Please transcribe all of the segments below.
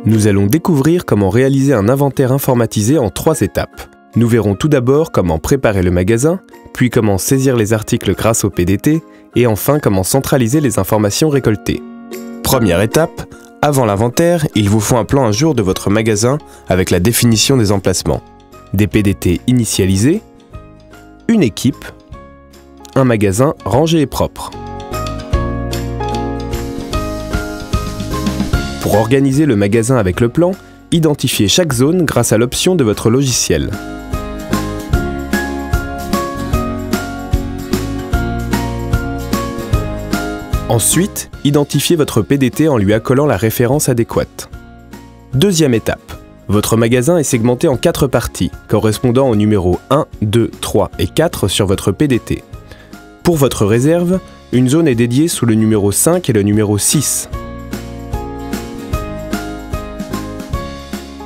Nous allons découvrir comment réaliser un inventaire informatisé en 3 étapes. Nous verrons tout d'abord comment préparer le magasin, puis comment saisir les articles grâce au PDT, et enfin comment centraliser les informations récoltées. Première étape, avant l'inventaire, il vous faut un plan à jour de votre magasin avec la définition des emplacements, des PDT initialisés, une équipe, un magasin rangé et propre. Pour organiser le magasin avec le plan, identifiez chaque zone grâce à l'option de votre logiciel. Ensuite, identifiez votre PDT en lui accolant la référence adéquate. Deuxième étape. Votre magasin est segmenté en 4 parties, correspondant aux numéros 1, 2, 3 et 4 sur votre PDT. Pour votre réserve, une zone est dédiée sous le numéro 5 et le numéro 6.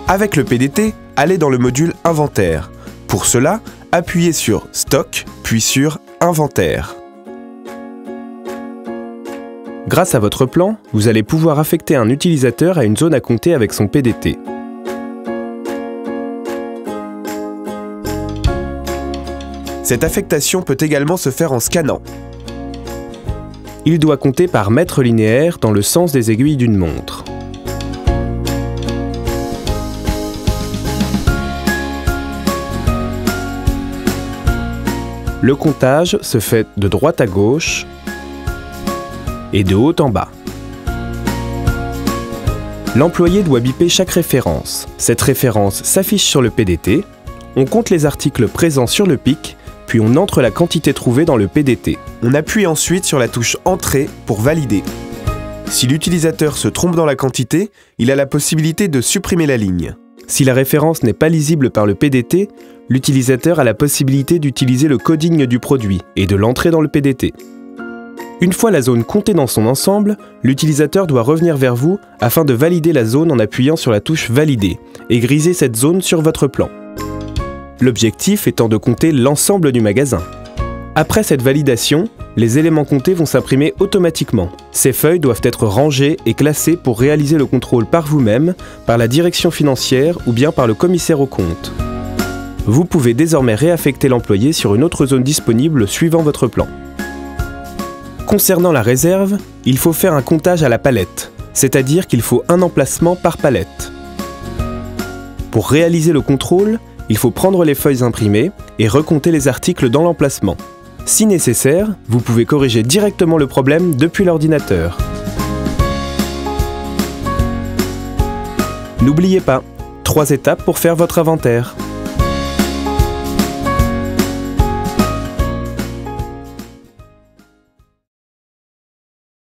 Avec le PDT, allez dans le module Inventaire. Pour cela, appuyez sur Stock, puis sur Inventaire. Grâce à votre plan, vous allez pouvoir affecter un utilisateur à une zone à compter avec son PDT. Cette affectation peut également se faire en scannant. Il doit compter par mètre linéaire dans le sens des aiguilles d'une montre. Le comptage se fait de droite à gauche et de haut en bas. L'employé doit biper chaque référence. Cette référence s'affiche sur le PDT, on compte les articles présents sur le pic, puis on entre la quantité trouvée dans le PDT. On appuie ensuite sur la touche Entrée pour valider. Si l'utilisateur se trompe dans la quantité, il a la possibilité de supprimer la ligne. Si la référence n'est pas lisible par le PDT, l'utilisateur a la possibilité d'utiliser le coding du produit et de l'entrer dans le PDT. Une fois la zone comptée dans son ensemble, l'utilisateur doit revenir vers vous afin de valider la zone en appuyant sur la touche Valider et griser cette zone sur votre plan. L'objectif étant de compter l'ensemble du magasin. Après cette validation, les éléments comptés vont s'imprimer automatiquement. Ces feuilles doivent être rangées et classées pour réaliser le contrôle par vous-même, par la direction financière ou bien par le commissaire aux comptes. Vous pouvez désormais réaffecter l'employé sur une autre zone disponible suivant votre plan. Concernant la réserve, il faut faire un comptage à la palette, c'est-à-dire qu'il faut un emplacement par palette. Pour réaliser le contrôle, il faut prendre les feuilles imprimées et recompter les articles dans l'emplacement. Si nécessaire, vous pouvez corriger directement le problème depuis l'ordinateur. N'oubliez pas, 3 étapes pour faire votre inventaire.